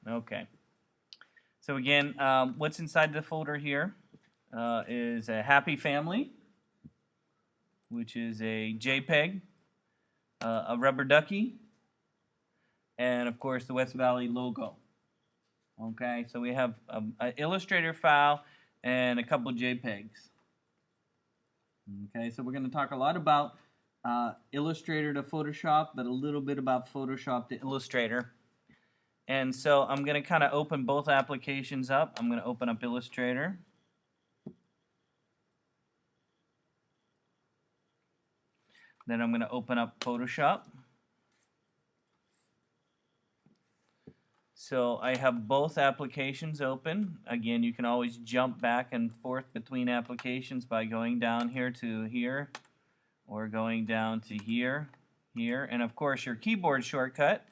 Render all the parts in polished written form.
Okay. So again, what's inside the folder here is a happy family, which is a JPEG, a rubber ducky, and of course the West Valley logo. Okay, so we have an Illustrator file and a couple JPEGs. Okay, so we're going to talk a lot about Illustrator to Photoshop, but a little bit about Photoshop to Illustrator. And so I'm going to kind of open both applications up. I'm going to open up Illustrator. Then I'm going to open up Photoshop. So I have both applications open. Again, you can always jump back and forth between applications by going down here to here, or going down to here, here. And of course your keyboard shortcut.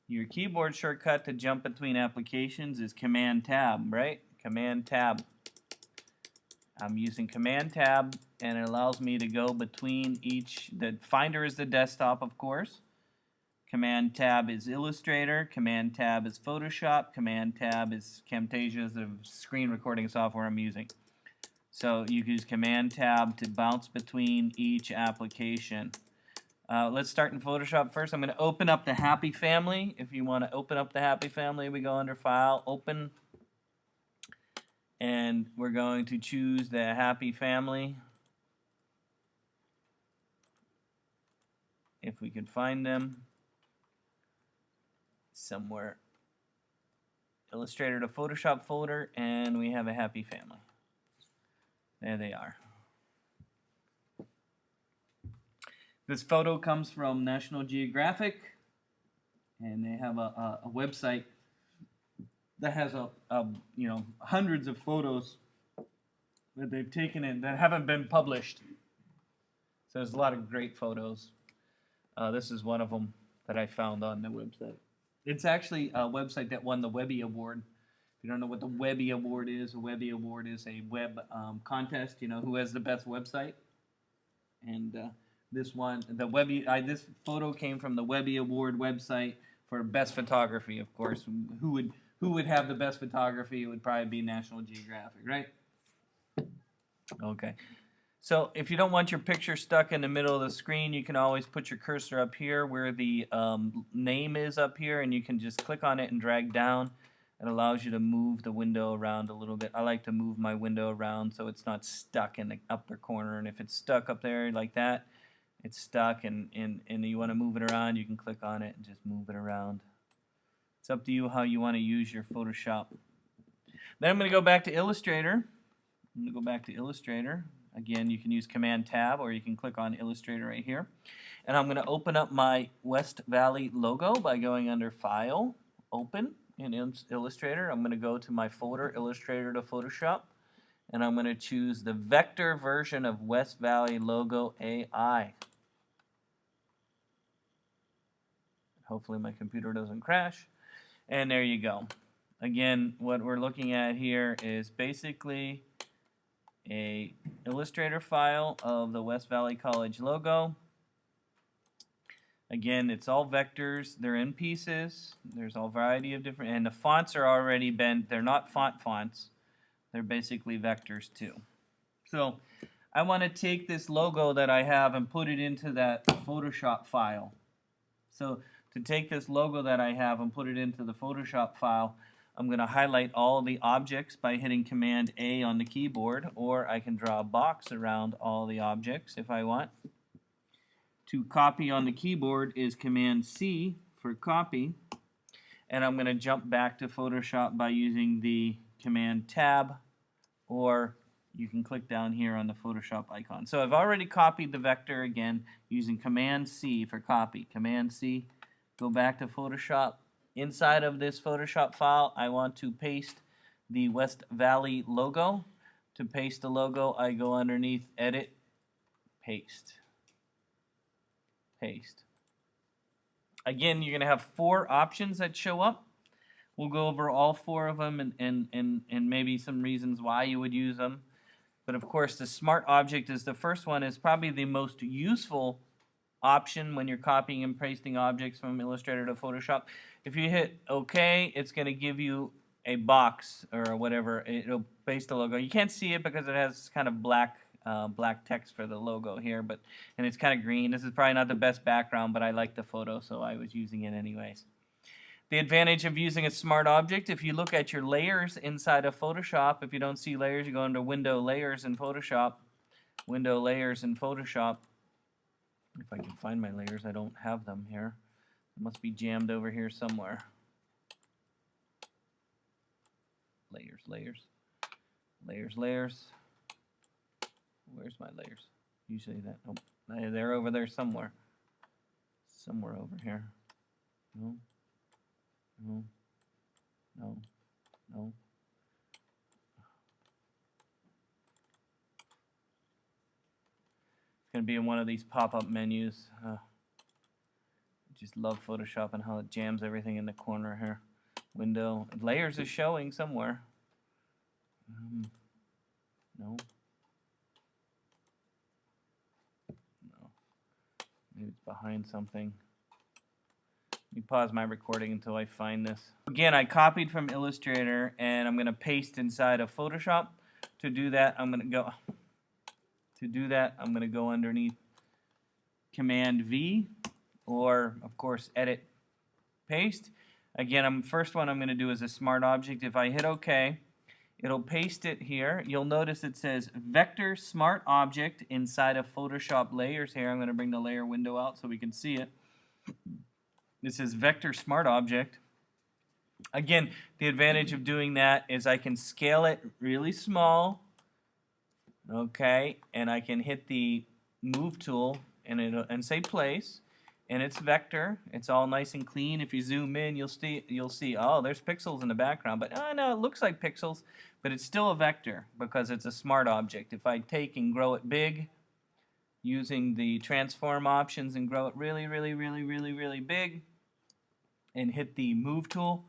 Your keyboard shortcut to jump between applications is Command Tab, right? Command Tab. I'm using Command Tab, and it allows me to go between each. The Finder is the desktop, of course. Command Tab is Illustrator. Command Tab is Photoshop. Command Tab is Camtasia, is the screen recording software I'm using. So you can use Command Tab to bounce between each application. Let's start in Photoshop first. I'm going to open up the Happy Family. If you want to open up the Happy Family, we go under File, Open, and we're going to choose the Happy Family. If we can find them somewhere. Illustrator to Photoshop folder, and we have a Happy Family. There they are. This photo comes from National Geographic, and they have a website that has hundreds of photos that they've taken in that haven't been published. So there's a lot of great photos. This is one of them that I found on the website. It's actually a website that won the Webby Award. If you don't know what the Webby Award is, a Webby Award is a web contest. You know, who has the best website. And this one, the Webby, this photo came from the Webby Award website for best photography. Of course, who would have the best photography? It would probably be National Geographic, right? Okay. So if you don't want your picture stuck in the middle of the screen, you can always put your cursor up here where the name is up here, and you can just click on it and drag down. It allows you to move the window around a little bit. I like to move my window around so it's not stuck in the upper corner. And if it's stuck up there like that, it's stuck, and you want to move it around, you can click on it and just move it around. It's up to you how you want to use your Photoshop. Then I'm going to go back to Illustrator. I'm going to go back to Illustrator. Again, you can use Command Tab, or you can click on Illustrator right here. And I'm going to open up my West Valley logo by going under File, Open in Illustrator. I'm going to go to my folder, Illustrator to Photoshop, and I'm going to choose the vector version of West Valley logo AI. Hopefully my computer doesn't crash. And there you go. Again, what we're looking at here is basically a Illustrator file of the West Valley College logo. Again, it's all vectors. They're in pieces. There's a variety of different, and the fonts are already bent. They're not fonts. They're basically vectors too. So I want to take this logo that I have and put it into that Photoshop file. So to take this logo that I have and put it into the Photoshop file, I'm going to highlight all the objects by hitting Command A on the keyboard, or I can draw a box around all the objects if I want. To copy on the keyboard is Command C for copy, and I'm going to jump back to Photoshop by using the Command Tab, or you can click down here on the Photoshop icon. So I've already copied the vector again using Command C for copy. Command C, go back to Photoshop. Inside of this Photoshop file, I want to paste the West Valley logo. To paste the logo, I go underneath Edit, Paste. Paste. Again, you're going to have 4 options that show up. We'll go over all 4 of them and maybe some reasons why you would use them. But of course, the Smart Object is the first one. It's probably the most useful option when you're copying and pasting objects from Illustrator to Photoshop. If you hit OK, it's going to give you a box or whatever. It'll paste the logo. You can't see it because it has kind of black text for the logo here, and it's kind of green. This is probably not the best background, but I like the photo, so I was using it anyways. The advantage of using a smart object, if you look at your layers inside of Photoshop, if you don't see layers, you go into Window Layers in Photoshop. Window Layers in Photoshop. If I can find my layers, I don't have them here. It must be jammed over here somewhere. Layers, layers, layers, layers. Where's my layers? Usually that, oh, they're over there somewhere. Somewhere over here. No, no, no, no. It's going to be in one of these pop-up menus. I just love Photoshop and how it jams everything in the corner here. Window. Layers is showing somewhere. No. No. Maybe it's behind something. Let me pause my recording until I find this. Again, I copied from Illustrator and I'm going to paste inside of Photoshop. To do that, I'm going to go underneath Command V, or of course Edit Paste. Again, first one I'm going to do is a smart object. If I hit OK, it'll paste it here. You'll notice it says Vector Smart Object inside of Photoshop Layers here. I'm going to bring the layer window out so we can see it. This is Vector Smart Object. Again, the advantage of doing that is I can scale it really small, okay, and I can hit the Move tool and say Place, and it's vector. It's all nice and clean. If you zoom in, you'll see. Oh, there's pixels in the background, but no, it looks like pixels, but it's still a vector because it's a smart object. If I take and grow it big, using the transform options and grow it really, really, really, really, really big, and hit the Move tool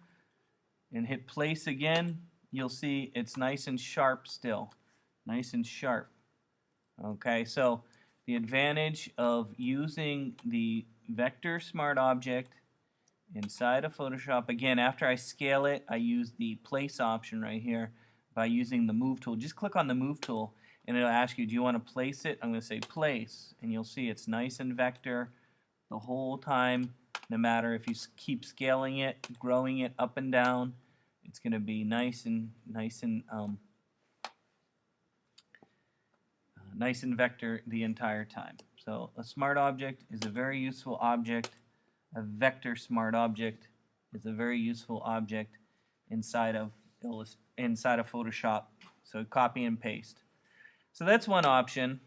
and hit Place again, you'll see it's nice and sharp still. Nice and sharp. Okay, so the advantage of using the Vector Smart Object inside of Photoshop, again, after I scale it, I use the Place option right here by using the Move tool. Just click on the Move tool and it'll ask you, do you want to place it? I'm going to say Place, and you'll see it's nice and vector the whole time. No matter if you keep scaling it, growing it up and down, it's going to be nice and vector the entire time. So a smart object is a very useful object. A vector smart object is a very useful object inside of Photoshop. So copy and paste. So that's one option.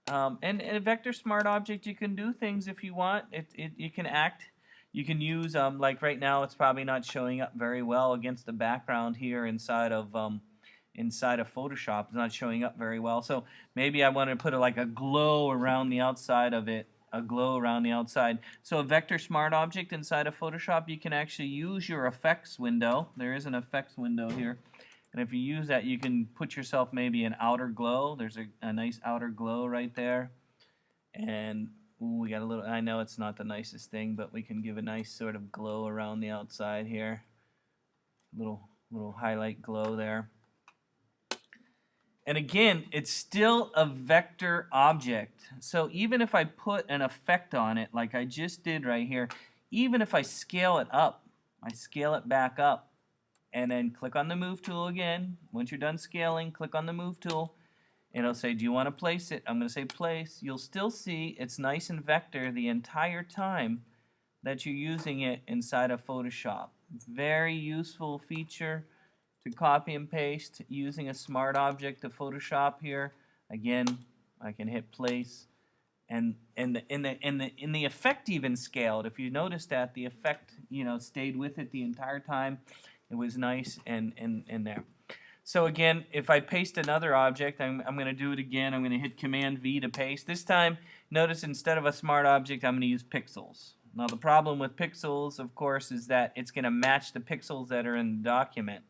And a vector smart object, you can do things if you want. You can act. You can use, like right now, it's probably not showing up very well against the background here inside of Photoshop. It's not showing up very well. So maybe I want to put like a glow around the outside of it, a glow around the outside. So a vector smart object inside of Photoshop, you can actually use your effects window. There is an effects window here. And if you use that, you can put yourself maybe an outer glow. There's a nice outer glow right there. And ooh, we got a little, I know it's not the nicest thing, but we can give a nice sort of glow around the outside here. Little highlight glow there. And again, it's still a vector object. So even if I put an effect on it, like I just did right here, even if I scale it up, I scale it back up, and then click on the Move tool again. Once you're done scaling, click on the Move tool, and it'll say, do you want to place it? I'm going to say Place. You'll still see it's nice and vector the entire time that you're using it inside of Photoshop. Very useful feature to copy and paste using a smart object to Photoshop here. Again, I can hit Place, and the effect even scaled. If you notice that the effect, stayed with it the entire time. It was nice and there. So again, if I paste another object, I'm going to do it again. I'm going to hit Command V to paste. This time, notice instead of a smart object, I'm going to use pixels. Now the problem with pixels, of course, is that it's going to match the pixels that are in the document.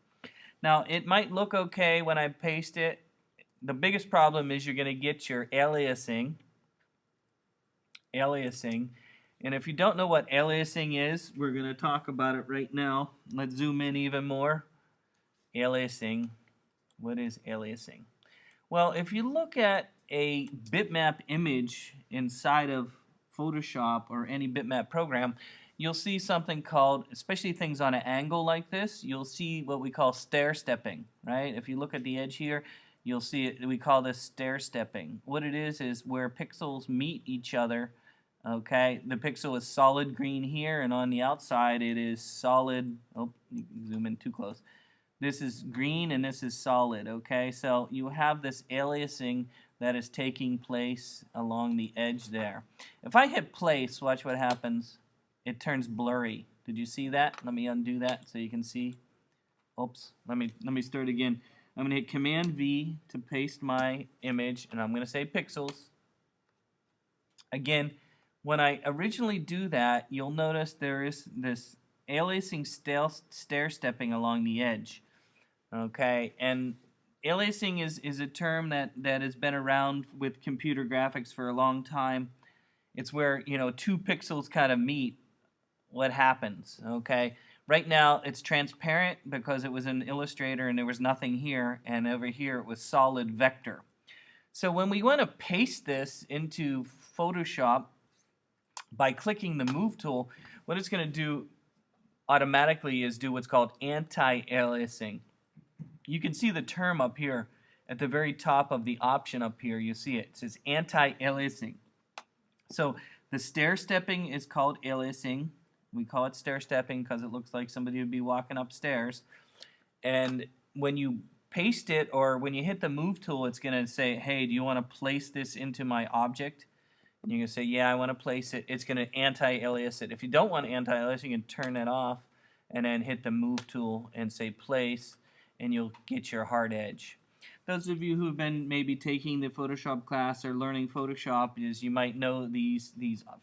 Now it might look okay when I paste it. The biggest problem is you're going to get your aliasing aliasing. And if you don't know what aliasing is, we're going to talk about it right now. Let's zoom in even more. Aliasing. What is aliasing? Well, if you look at a bitmap image inside of Photoshop or any bitmap program, you'll see something called, especially things on an angle like this, you'll see what we call stair stepping, right? If you look at the edge here, you'll see it, we call this stair stepping. What it is where pixels meet each other. Okay, the pixel is solid green here, and on the outside it is solid, oh, you can zoom in too close. This is green and this is solid, okay? So you have this aliasing that is taking place along the edge there. If I hit place, watch what happens. It turns blurry. Did you see that? Let me undo that so you can see. Oops, let me start again. I'm going to hit Command V to paste my image, and I'm going to say pixels. Again, when I originally do that, you'll notice there is this aliasing stair stepping along the edge. Okay, and aliasing is a term that has been around with computer graphics for a long time. It's where, you know, two pixels kind of meet. What happens? Okay, right now it's transparent because it was in Illustrator and there was nothing here, and over here it was solid vector. So when we want to paste this into Photoshop, by clicking the Move tool, what it's going to do automatically is do what's called anti-aliasing. You can see the term up here at the very top of the option up here. You see it. It says anti-aliasing. So the stair stepping is called aliasing. We call it stair stepping because it looks like somebody would be walking upstairs. And when you paste it, or when you hit the Move tool, it's going to say, hey, do you want to place this into my object? And you're going to say, yeah, I want to place it. It's going to anti-alias it. If you don't want anti-aliasing, you can turn that off and then hit the Move tool and say place, and you'll get your hard edge. Those of you who have been maybe taking the Photoshop class or learning Photoshop, is you might know these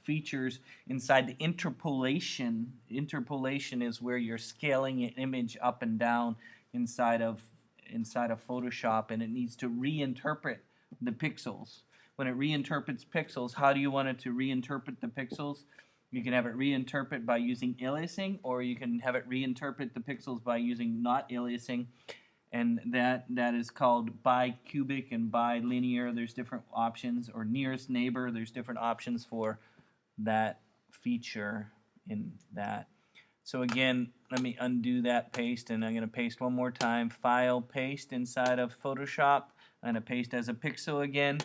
features inside the interpolation. Interpolation is where you're scaling an image up and down inside of Photoshop, and it needs to reinterpret the pixels. When it reinterprets pixels, how do you want it to reinterpret the pixels? You can have it reinterpret by using aliasing, or you can have it reinterpret the pixels by using not aliasing, and that is called bicubic and bilinear. There's different options, or nearest neighbor. There's different options for that feature in that. So again, let me undo that paste, and I'm going to paste one more time. File, paste inside of Photoshop. I'm going to paste as a pixel again.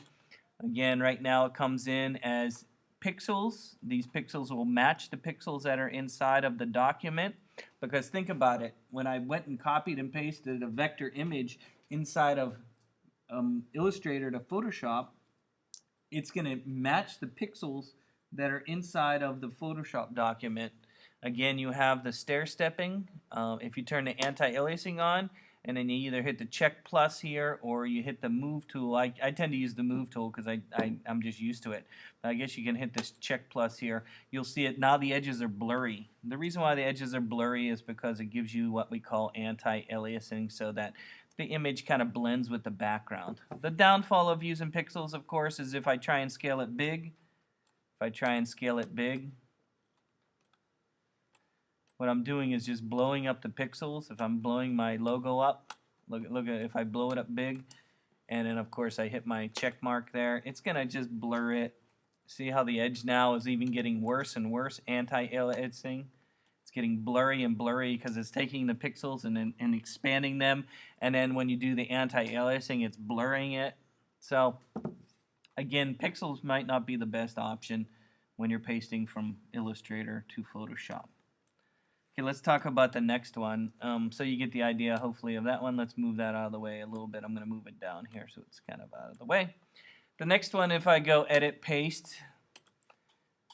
Again, right now it comes in as pixels. These pixels will match the pixels that are inside of the document. Because think about it, when I went and copied and pasted a vector image inside of Illustrator to Photoshop, it's going to match the pixels that are inside of the Photoshop document. Again, you have the stair stepping. If you turn the anti-aliasing on, and then you either hit the check plus here or you hit the Move tool. I tend to use the Move tool because I'm just used to it. But I guess you can hit this check plus here. You'll see it now. The edges are blurry. The reason why the edges are blurry is because it gives you what we call anti-aliasing, so that the image kind of blends with the background. The downfall of using pixels, of course, is if I try and scale it big. What I'm doing is just blowing up the pixels. If I'm blowing my logo up, look at if I blow it up big, and then of course I hit my check mark there, it's gonna just blur it. See how the edge now is even getting worse and worse, anti-aliasing. It's getting blurry and blurry because it's taking the pixels and expanding them, and then when you do the anti-aliasing, it's blurring it. So again, pixels might not be the best option when you're pasting from Illustrator to Photoshop. Okay, let's talk about the next one. So you get the idea, hopefully, of that one. Let's move that out of the way a little bit. I'm going to move it down here so it's kind of out of the way. The next one, if I go Edit, Paste,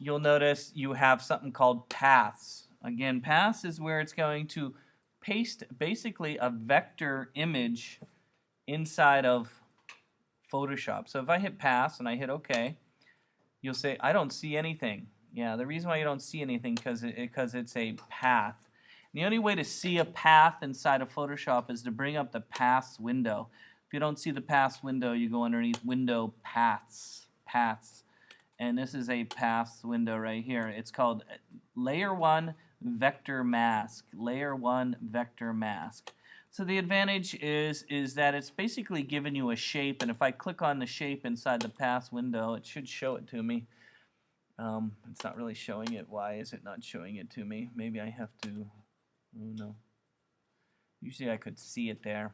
you'll notice you have something called Paths. Again, Paths is where it's going to paste basically a vector image inside of Photoshop. So if I hit Paths and I hit OK, you'll say, I don't see anything. Yeah, the reason why you don't see anything because it's a path. And the only way to see a path inside of Photoshop is to bring up the Paths window. If you don't see the Paths window, you go underneath Window, Paths. and this is a paths window right here. It's called Layer 1 Vector Mask. Layer 1 Vector Mask. So the advantage is that it's basically giving you a shape, and if I click on the shape inside the paths window, it should show it to me. It's not really showing it. Why is it not showing it to me? Maybe I have to, oh no. Usually I could see it there.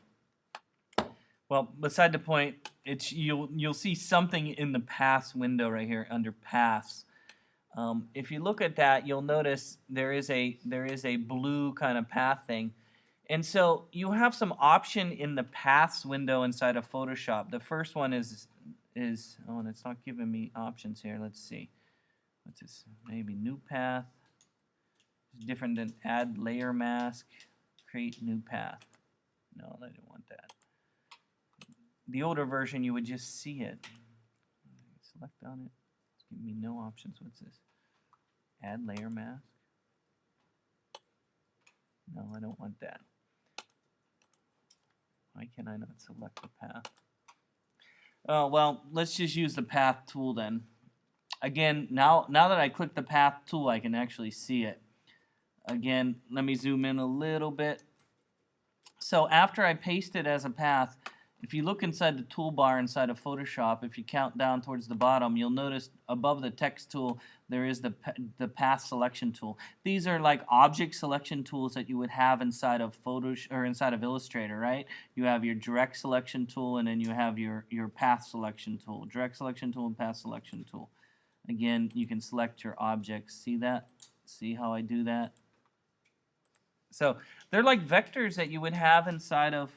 Well, beside the point, it's you'll see something in the paths window right here under paths. If you look at that, you'll notice there is a blue kind of path thing. And so you have some option in the paths window inside of Photoshop. The first one is oh, and it's not giving me options here. Let's see. What's this? Maybe new path. It's different than add layer mask, create new path. No, I didn't want that. The older version, you would just see it. Select on it. It's giving me no options. What's this? Add layer mask. No, I don't want that. Why can I not select the path? Oh, well, let's just use the path tool then. Again, now that I click the path tool, I can actually see it. Again, let me zoom in a little bit. So after I paste it as a path, if you look inside the toolbar inside of Photoshop, if you count down towards the bottom, you'll notice above the text tool there is the path selection tool. These are like object selection tools that you would have inside of inside of Illustrator, right? You have your direct selection tool, and then you have your path selection tool. Direct selection tool and path selection tool. Again, you can select your objects. See that? See how I do that? So they're like vectors that you would have inside of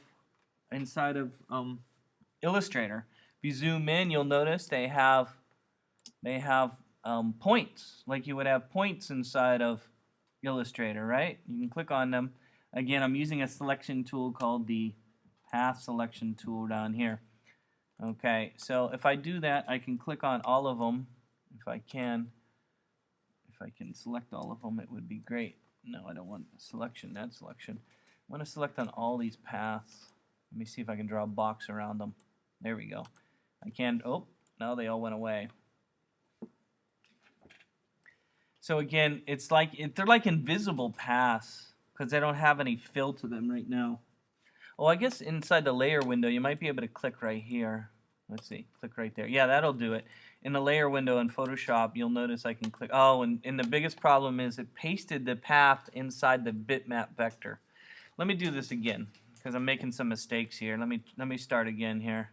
Illustrator. If you zoom in, you'll notice they have points, like you would have points inside of Illustrator, right? You can click on them. Again, I'm using a selection tool called the Path Selection tool down here. Okay, so if I do that, I can click on all of them. If I can select all of them, it would be great. No, I don't want selection, that selection. I want to select on all these paths. Let me see if I can draw a box around them. There we go. I can, oh, now they all went away. So again, it's like, they're like invisible paths because they don't have any fill to them right now. Oh, I guess inside the layer window, you might be able to click right here. Let's see, click right there. Yeah, that'll do it. In the layer window in Photoshop, you'll notice I can click, oh, and the biggest problem is it pasted the path inside the bitmap vector. Let me do this again, because I'm making some mistakes here. Let me start again here.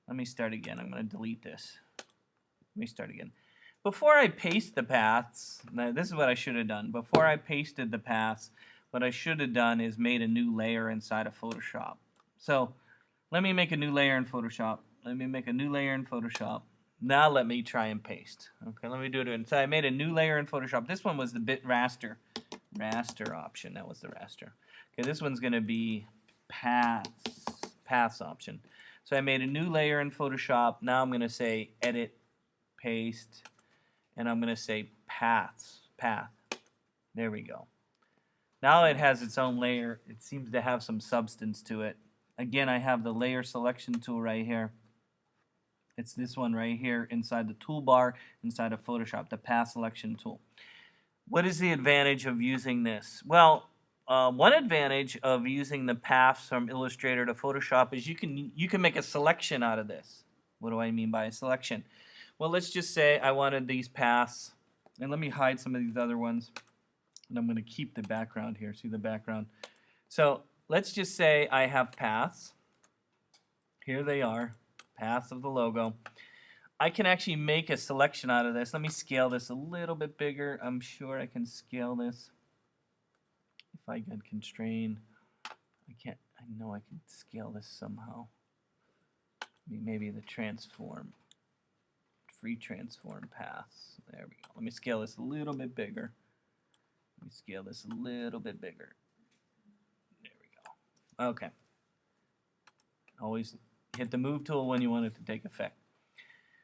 Let me start again. I'm going to delete this. Let me start again. Before I paste the paths, now this is what I should have done. Before I pasted the paths, what I should have done is made a new layer inside of Photoshop. So let me make a new layer in Photoshop. Let me make a new layer in Photoshop. Now let me try and paste. Okay, let me do it again. So I made a new layer in Photoshop. This one was the bit raster option. That was the raster. Okay, this one's going to be paths option. So I made a new layer in Photoshop. Now I'm going to say edit, paste, and I'm going to say path. There we go. Now it has its own layer. It seems to have some substance to it. Again, I have the layer selection tool right here. It's this one right here inside the toolbar inside of Photoshop, the path selection tool. What is the advantage of using this? Well, one advantage of using the paths from Illustrator to Photoshop is you can make a selection out of this. What do I mean by a selection? Well, let's just say I wanted these paths, and let me hide some of these other ones, and I'm going to keep the background here. See the background? So let's just say I have paths. Here they are, paths of the logo. I can actually make a selection out of this. Let me scale this a little bit bigger. I'm sure I can scale this. If I can constrain, I know I can scale this somehow. Maybe the free transform paths. There we go. Let me scale this a little bit bigger. Let me scale this a little bit bigger. There we go. Okay. Always hit the move tool when you want it to take effect.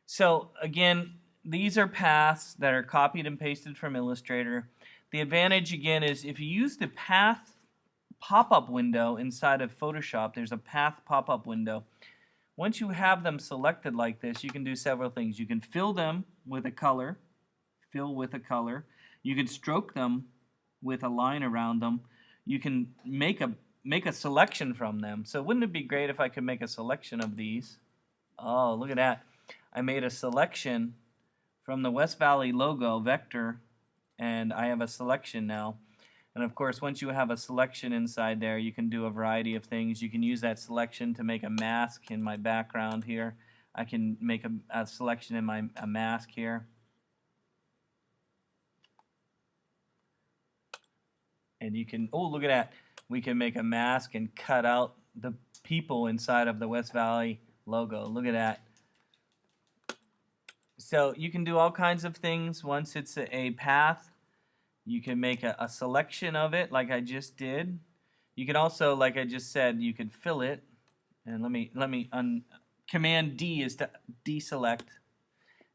So again, these are paths that are copied and pasted from Illustrator. The advantage again is if you use the path pop-up window inside of Photoshop, there's a path pop-up window. Once you have them selected like this, you can do several things. You can fill them with a color, fill with a color. You can stroke them with a line around them. You can make a selection from them. So wouldn't it be great if I could make a selection of these? Oh, look at that. I made a selection from the West Valley logo vector, and I have a selection now. And of course, once you have a selection inside there, you can do a variety of things. You can use that selection to make a mask in my background here. I can make a selection in a mask here. And you can, oh, look at that. We can make a mask and cut out the people inside of the West Valley logo. Look at that. So you can do all kinds of things once it's a path. You can make a selection of it like I just did. You can also, like I just said, you could fill it. And Command D is to deselect.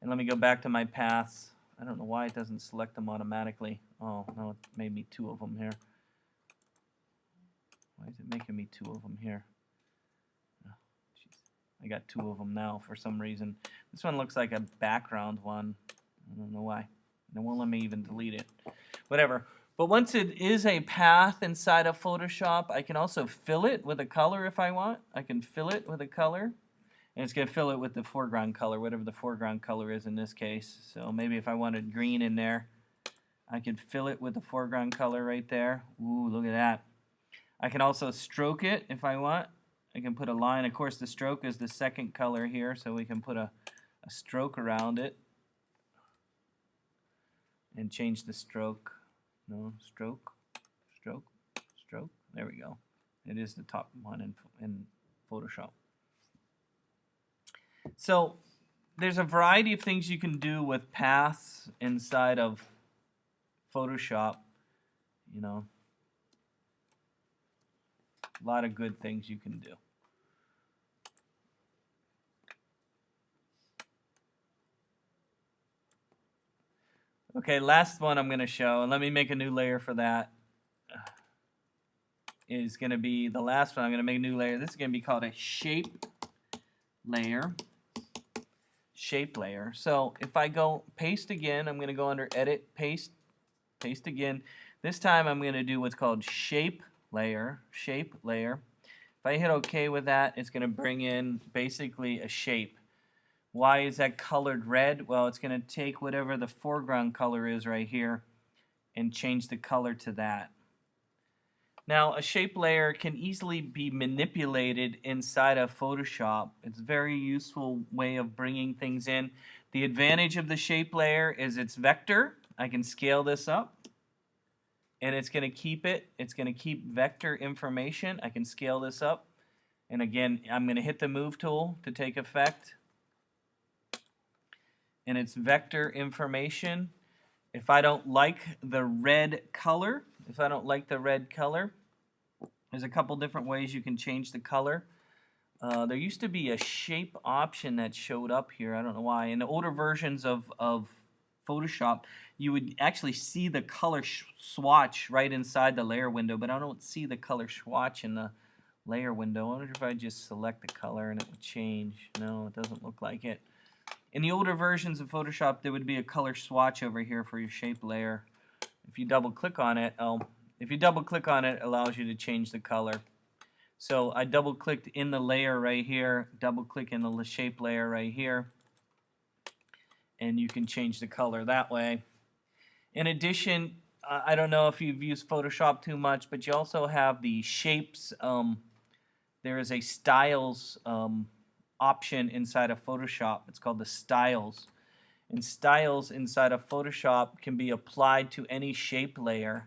And let me go back to my paths. I don't know why it doesn't select them automatically. Oh, no, it made me 2 of them here. Why is it making me 2 of them here? Oh, I got 2 of them now for some reason. This one looks like a background one. I don't know why. It won't let me even delete it. Whatever. But once it is a path inside of Photoshop, I can also fill it with a color if I want. I can fill it with a color. And it's going to fill it with the foreground color, whatever the foreground color is in this case. So maybe if I wanted green in there, I could fill it with the foreground color right there. Ooh, look at that. I can also stroke it if I want. I can put a line. Of course, the stroke is the second color here, so we can put a stroke around it. And change the stroke. No, stroke, stroke, stroke. There we go. It is the top one in Photoshop. So there's a variety of things you can do with paths inside of Photoshop. You know, a lot of good things you can do. Okay, last one I'm going to show, and let me make a new layer for that. Is going to be the last one. I'm going to make a new layer. This is going to be called a shape layer. Shape layer. So if I go paste again, I'm going to go under edit, paste, paste again. This time I'm going to do what's called shape layer. Shape layer. If I hit OK with that, it's going to bring in basically a shape. Why is that colored red? Well, it's going to take whatever the foreground color is right here and change the color to that. Now, a shape layer can easily be manipulated inside of Photoshop. It's a very useful way of bringing things in. The advantage of the shape layer is it's vector. I can scale this up, and it's going to keep it. It's going to keep vector information. I can scale this up. And again, I'm going to hit the move tool to take effect. And it's vector information. If I don't like the red color, there's a couple different ways you can change the color. There used to be a shape option that showed up here. I don't know why. In the older versions of Photoshop, you would actually see the color swatch right inside the layer window, but I don't see the color swatch in the layer window. I wonder if I just select the color and it would change. No, it doesn't look like it. In the older versions of Photoshop, there would be a color swatch over here for your shape layer. If you double click on it, it allows you to change the color. So I double clicked in the layer right here, double click in the shape layer right here, and you can change the color that way. In addition, I don't know if you've used Photoshop too much, but you also have the shapes. There is a styles option inside of Photoshop. It's called the styles. And styles inside of Photoshop can be applied to any shape layer.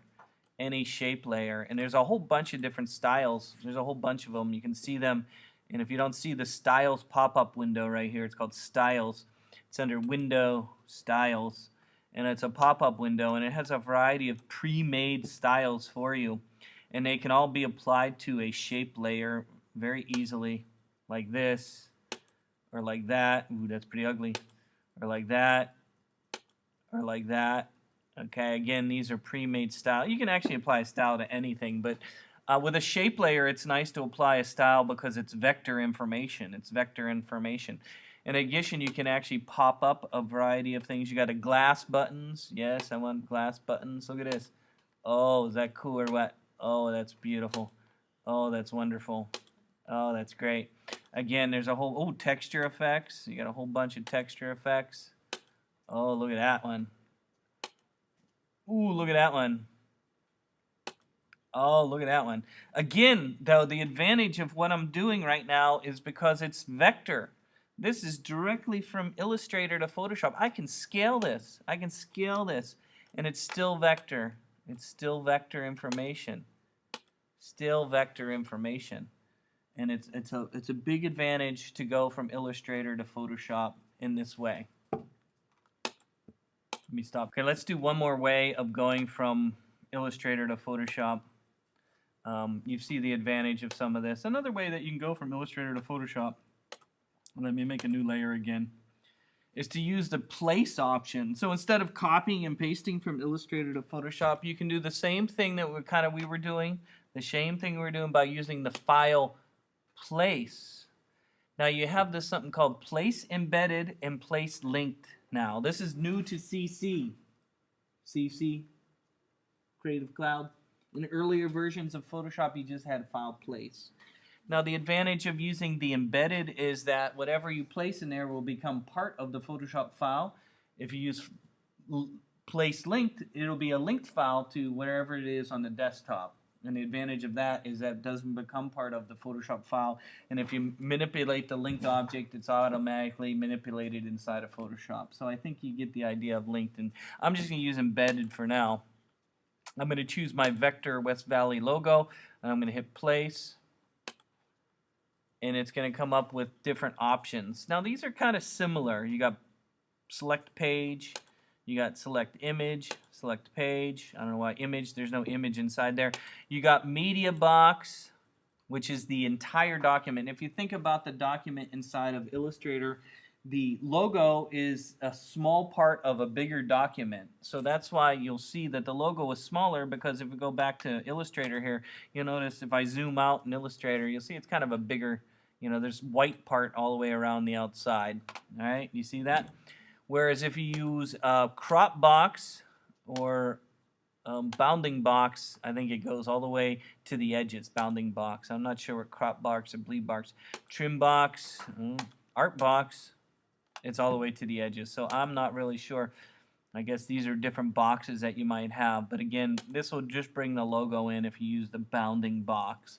And there's a whole bunch of different styles. There's a whole bunch of them. You can see them. And if you don't see the styles pop-up window right here, it's called styles. It's under window, styles. And it's a pop-up window, and it has a variety of pre-made styles for you. And they can all be applied to a shape layer very easily, like this, or like that. Ooh, that's pretty ugly. Or like that, or like that. Okay, again, these are pre-made style. You can actually apply a style to anything, but With a shape layer, it's nice to apply a style because it's vector information. It's vector information. In addition, you can actually pop up a variety of things. You got a glass buttons. Yes, I want glass buttons. Look at this. Oh, is that cool or what? Oh, that's beautiful. Oh, that's wonderful. Oh, that's great. Again, there's a whole, texture effects. You got a whole bunch of texture effects. Oh, look at that one. Ooh, look at that one. Oh, look at that one. Again, though, the advantage of what I'm doing right now is because it's vector. This is directly from Illustrator to Photoshop. I can scale this. I can scale this, and it's still vector. It's still vector information. Still vector information. And it's a big advantage to go from Illustrator to Photoshop in this way. Let me stop. Okay, let's do one more way of going from Illustrator to Photoshop. You see the advantage of some of this. Another way that you can go from Illustrator to Photoshop, let me make a new layer again, is to use the place option. So instead of copying and pasting from Illustrator to Photoshop, you can do the same thing that we were doing, the same thing we were doing by using the file place. Now you have this something called place embedded and place linked now. This is new to CC. CC, Creative Cloud. In earlier versions of Photoshop, you just had file place. Now the advantage of using the embedded is that whatever you place in there will become part of the Photoshop file. If you use place linked, it'll be a linked file to wherever it is on the desktop. And the advantage of that is that it doesn't become part of the Photoshop file. And if you manipulate the linked object, it's automatically manipulated inside of Photoshop. So I think you get the idea of linked. And I'm just going to use embedded for now. I'm going to choose my Vector West Valley logo, and I'm going to hit place, and it's going to come up with different options. Now these are kind of similar. You got select page, you got select image, select page. I don't know why image, there's no image inside there. You got media box, which is the entire document. If you think about the document inside of Illustrator, the logo is a small part of a bigger document. So that's why you'll see that the logo is smaller, because if we go back to Illustrator here, you'll notice if I zoom out in Illustrator, you'll see it's kind of a bigger, there's white part all the way around the outside. All right, you see that? Whereas if you use crop box or bounding box, I think it goes all the way to the edges, bounding box. I'm not sure what crop box or bleed box. Trim box, art box, it's all the way to the edges. So I'm not really sure. I guess these are different boxes that you might have. But again, this will just bring the logo in if you use the bounding box.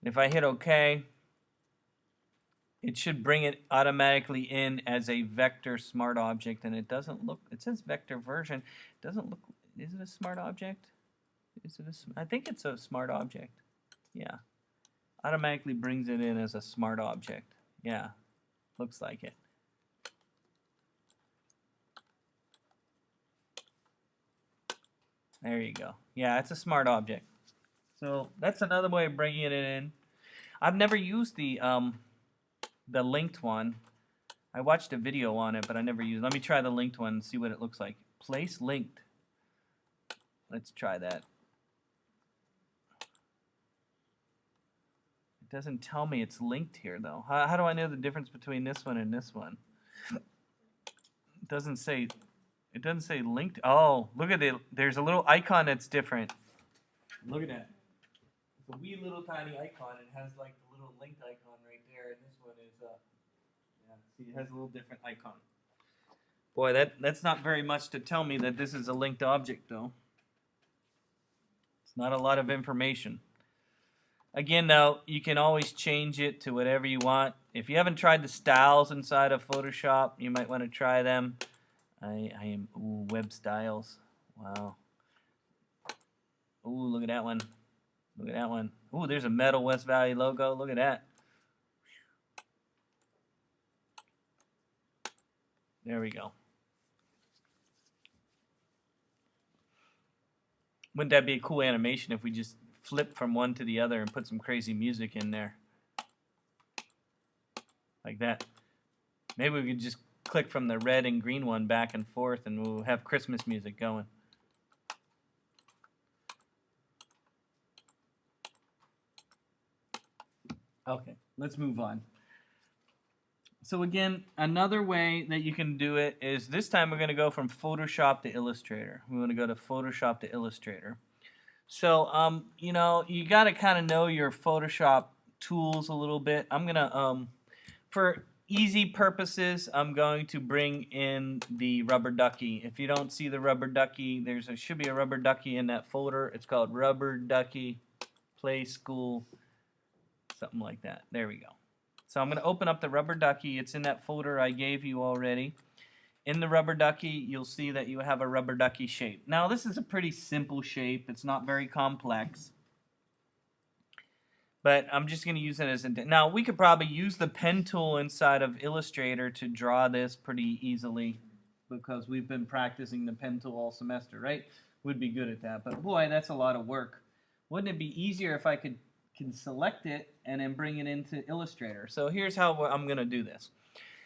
If I hit OK, it should bring it automatically in as a vector smart object. And it doesn't look, it says vector version. It doesn't look, is it a smart object? Is it I think it's a smart object. Yeah. Automatically brings it in as a smart object. Yeah. Looks like it. There you go. Yeah, it's a smart object. So that's another way of bringing it in. I've never used the linked one. I watched a video on it, but I never used it. Let me try the linked one and see what it looks like. Place linked. Let's try that. It doesn't tell me it's linked here, though. How do I know the difference between this one and this one? It doesn't say. It doesn't say linked. Oh, look at it. There's a little icon that's different. Look at that. It's a wee little tiny icon. It has like the little linked icon right there, and this one is yeah. See, it has a little different icon. Boy, that's not very much to tell me that this is a linked object, though. It's not a lot of information. Again, though, you can always change it to whatever you want. If you haven't tried the styles inside of Photoshop, you might want to try them. I am, web styles. Wow. Ooh, look at that one. Look at that one. Ooh, there's a metal West Valley logo. Look at that. There we go. Wouldn't that be a cool animation if we just flip from one to the other and put some crazy music in there? Like that. Maybe we could just click from the red and green one back and forth, and we'll have Christmas music going. Okay, let's move on. So again, another way that you can do it is this time we're going to go from Photoshop to Illustrator. We want to go to Photoshop to Illustrator. So, you know, you got to kind of know your Photoshop tools a little bit. I'm going to, for easy purposes, I'm going to bring in the rubber ducky. If you don't see the rubber ducky, should be a rubber ducky in that folder. It's called Rubber Ducky Play School, something like that. There we go. So I'm going to open up the rubber ducky. It's in that folder I gave you already. In the rubber ducky, you'll see that you have a rubber ducky shape. Now, this is a pretty simple shape. It's not very complex. But I'm just going to use it as a... Now, we could probably use the pen tool inside of Illustrator to draw this pretty easily because we've been practicing the pen tool all semester, right? We'd be good at that. But boy, that's a lot of work. Wouldn't it be easier if I can select it and then bring it into Illustrator? So here's how I'm going to do this.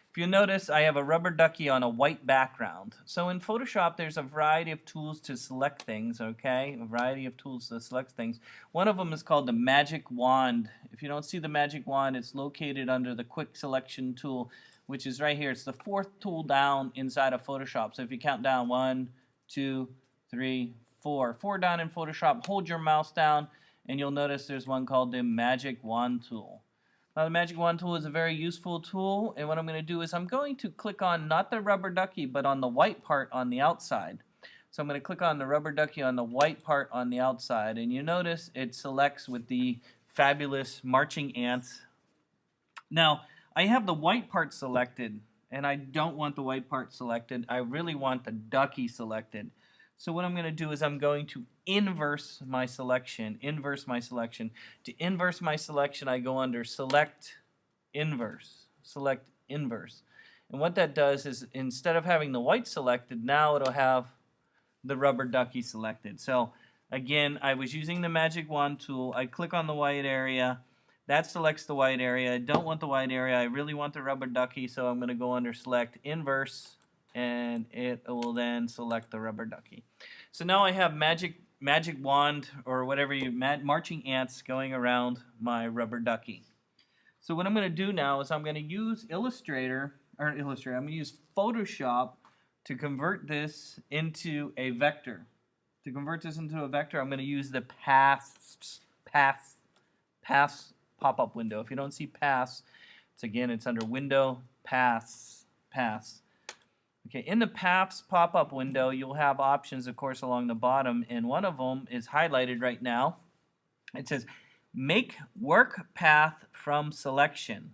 If you notice, I have a rubber ducky on a white background. So in Photoshop, there's a variety of tools to select things, okay? A variety of tools to select things. One of them is called the magic wand. If you don't see the magic wand, it's located under the quick selection tool, which is right here. It's the fourth tool down inside of Photoshop. So if you count down 1, 2, 3, 4. 4 down in Photoshop, hold your mouse down, and you'll notice there's one called the magic wand tool. Now, the magic wand tool is a very useful tool, and what I'm going to do is I'm going to click on not the rubber ducky, but on the white part on the outside. So I'm going to click on the rubber ducky on the white part on the outside, and you notice it selects with the fabulous marching ants. Now, I have the white part selected, and I don't want the white part selected. I really want the ducky selected. So what I'm going to do is I'm going to inverse my selection. To inverse my selection, I go under Select, Inverse. Select, Inverse. And what that does is instead of having the white selected, now it'll have the rubber ducky selected. So again, I was using the magic wand tool. I click on the white area. That selects the white area. I don't want the white area. I really want the rubber ducky, so I'm going to go under Select, Inverse, and it will then select the rubber ducky. So now I have magic wand or whatever marching ants going around my rubber ducky. So what I'm going to do now is I'm going to use I'm going to use Photoshop to convert this into a vector. To convert this into a vector, I'm going to use the paths pop-up window. If you don't see paths, it's under Window, Paths. Okay, in the Paths pop-up window, you'll have options, of course, along the bottom, and one of them is highlighted right now. It says, Make Work Path from Selection.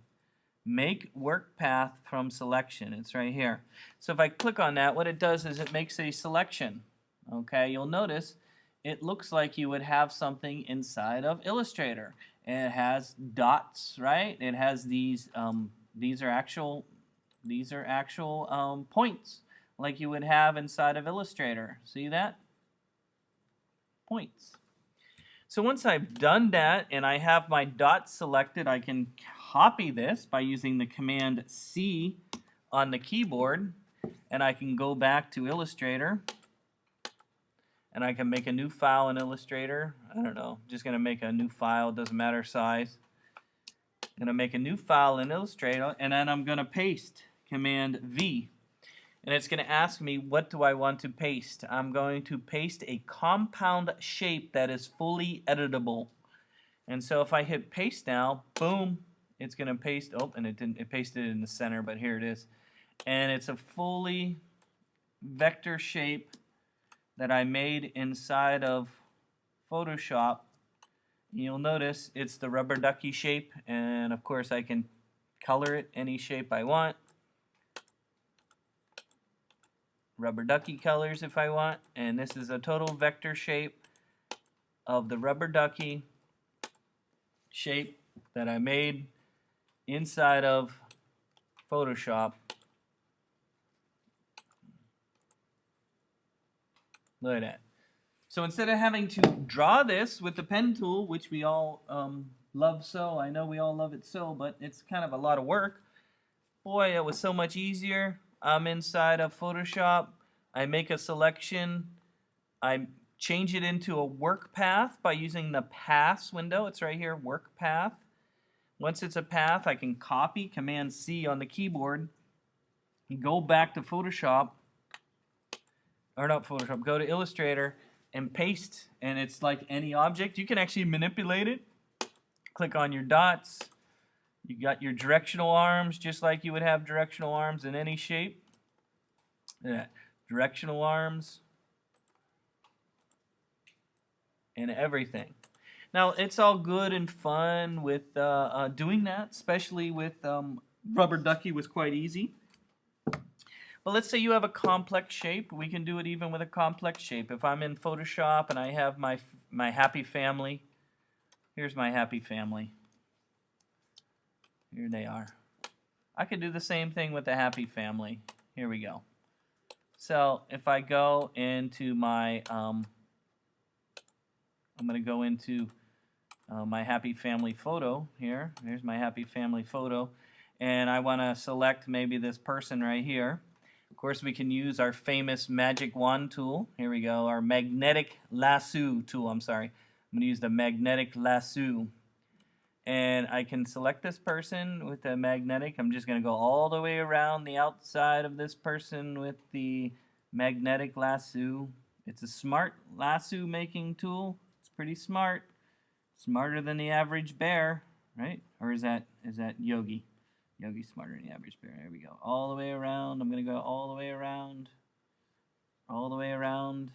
Make Work Path from Selection. It's right here. So if I click on that, what it does is it makes a selection. Okay, you'll notice it looks like you would have something inside of Illustrator. And it has dots, right? It has these are actual points like you would have inside of Illustrator. See that? Points. So once I've done that and I have my dots selected, I can copy this by using the command C on the keyboard, and I can go back to Illustrator and I can make a new file in Illustrator. I don't know, just going to make a new file, doesn't matter size. I'm going to make a new file in Illustrator, and then I'm going to paste, Command V. And it's going to ask me, what do I want to paste? I'm going to paste a compound shape that is fully editable. And so if I hit paste now, boom, it's going to paste. Oh, and it pasted it in the center, but here it is. And it's a fully vector shape that I made inside of Photoshop. You'll notice it's the rubber ducky shape, and of course I can color it any shape I want. Rubber ducky colors if I want, and this is a total vector shape of the rubber ducky shape that I made inside of Photoshop. Look at that. So instead of having to draw this with the pen tool, which we all love so, I know we all love it so, but it's kind of a lot of work. Boy, it was so much easier. I'm inside of Photoshop. I make a selection. I change it into a work path by using the Paths window. It's right here, Work Path. Once it's a path, I can copy, Command C on the keyboard, go back to Photoshop, or not Photoshop, go to Illustrator and paste, and it's like any object. You can actually manipulate it. Click on your dots. You got your directional arms, just like you would have directional arms in any shape. Yeah. Directional arms and everything. Now, it's all good and fun with doing that, especially with Rubber Ducky was quite easy. But let's say you have a complex shape. We can do it even with a complex shape. If I'm in Photoshop and I have my happy family, here's my happy family. Here they are. I could do the same thing with the happy family. Here we go. So if I go into my, I'm going to go into my happy family photo here. Here's my happy family photo. And I want to select maybe this person right here. Of course, we can use our famous magic wand tool. Here we go, our magnetic lasso tool. I'm sorry. I'm going to use the magnetic lasso. And I can select this person with the magnetic. I'm just going to go all the way around the outside of this person with the magnetic lasso. It's a smart lasso making tool. It's pretty smart. Smarter than the average bear, right? Or is that Yogi? Yogi's smarter than the average bear. There we go. All the way around. I'm going to go all the way around. All the way around.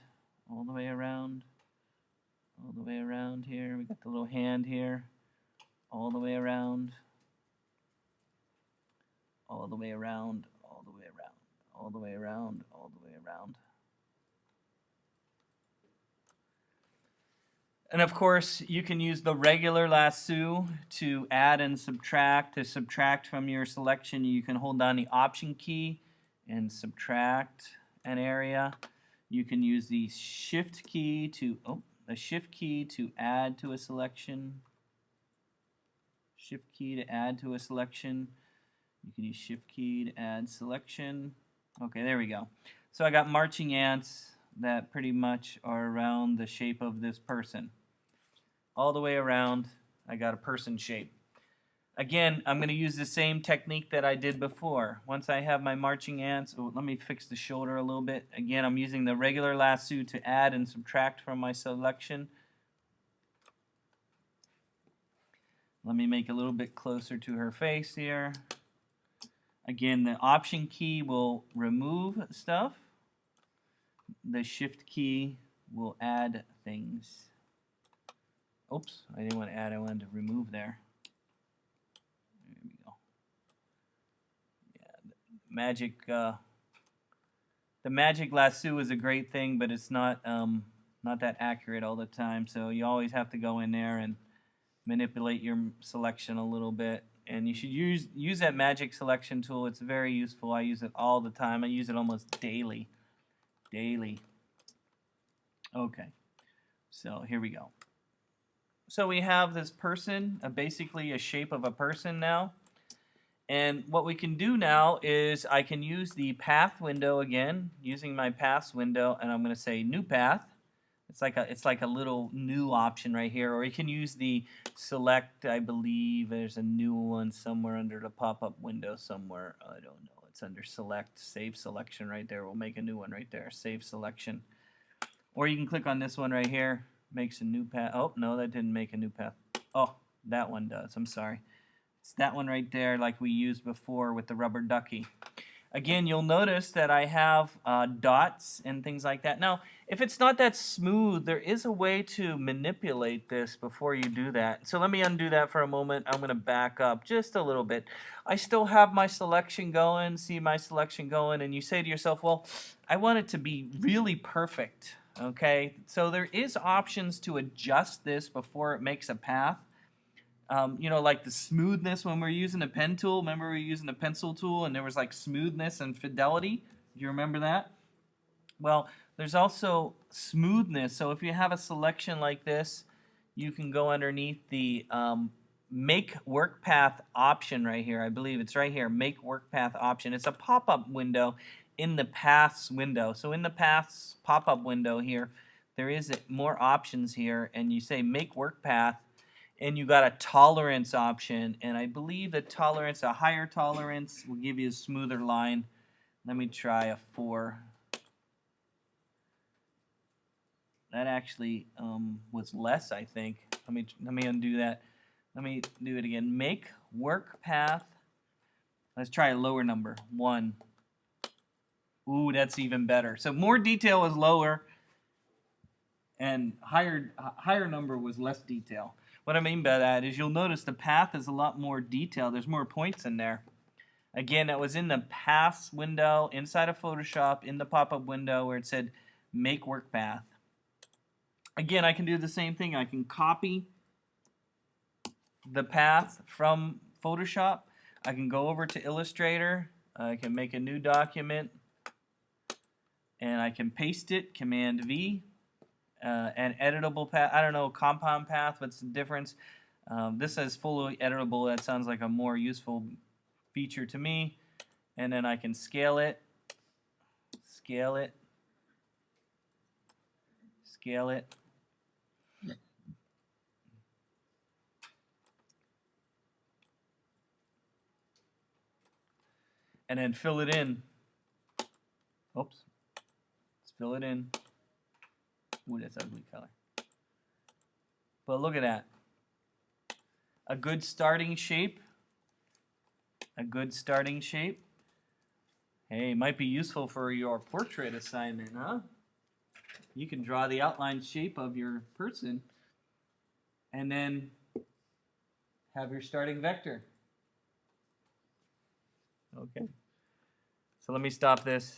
All the way around. All the way around here. We got the little hand here. All the way around. All the way around. All the way around. All the way around. All the way around. And of course, you can use the regular lasso to add and subtract. To subtract from your selection, you can hold down the Option key and subtract an area. You can use the Shift key to add to a selection. Shift key to add to a selection. You can use Shift key to add selection. Okay, there we go. So I got marching ants that pretty much are around the shape of this person. All the way around, I got a person shape. Again, I'm going to use the same technique that I did before. Once I have my marching ants, let me fix the shoulder a little bit. Again, I'm using the regular lasso to add and subtract from my selection. Let me make it a little bit closer to her face here. Again, the Option key will remove stuff. The Shift key will add things. Oops, I didn't want to add, I wanted to remove there. There we go. Yeah, the magic lasso is a great thing, but it's not that accurate all the time. So you always have to go in there and manipulate your selection a little bit. And you should use that magic selection tool. It's very useful. I use it all the time. I use it almost daily. Okay, so here we go. So we have this person, basically a shape of a person now. And what we can do now is I can use the path window again, using my paths window, and I'm going to say new path. It's like a little new option right here, or you can use the select. I believe there's a new one somewhere under the pop-up window somewhere. I don't know. It's under select, save selection right there. We'll make a new one right there, save selection. Or you can click on this one right here. Makes a new path. Oh, no, that didn't make a new path. Oh, that one does. I'm sorry. It's that one right there like we used before with the rubber ducky. Again, you'll notice that I have dots and things like that. Now, if it's not that smooth, there is a way to manipulate this before you do that. So let me undo that for a moment. I'm going to back up just a little bit. I still have my selection going, see my selection going, and you say to yourself, well, I want it to be really perfect. Okay, so there is options to adjust this before it makes a path. You know, like the smoothness when we're using a pen tool. Remember we were using a pencil tool and there was like smoothness and fidelity? Do you remember that? Well, there's also smoothness. So if you have a selection like this, you can go underneath the Make Work Path option right here. I believe it's right here, Make Work Path option. It's a pop-up window in the Paths window. So in the Paths pop-up window here, there is more options here, and you say Make Work Path, and you got a tolerance option, and I believe the tolerance, a higher tolerance, will give you a smoother line. Let me try a 4. That actually was less, I think. Let me undo that. Let me do it again. Make work path. Let's try a lower number. 1. Ooh, that's even better. So more detail was lower, and higher number was less detail. What I mean by that is you'll notice the path is a lot more detail. There's more points in there. Again, that was in the paths window inside of Photoshop in the pop-up window where it said make work path. Again, I can do the same thing. I can copy the path from Photoshop. I can go over to Illustrator. I can make a new document, and I can paste it, Command V, an editable path. I don't know, compound path, what's the difference? This says fully editable. That sounds like a more useful feature to me. And then I can scale it, scale it, scale it. And then fill it in. Oops. Let's fill it in. Ooh, that's ugly color. But look at that. A good starting shape. A good starting shape. Hey, might be useful for your portrait assignment, huh? You can draw the outline shape of your person and then have your starting vector. Okay. So let me stop this.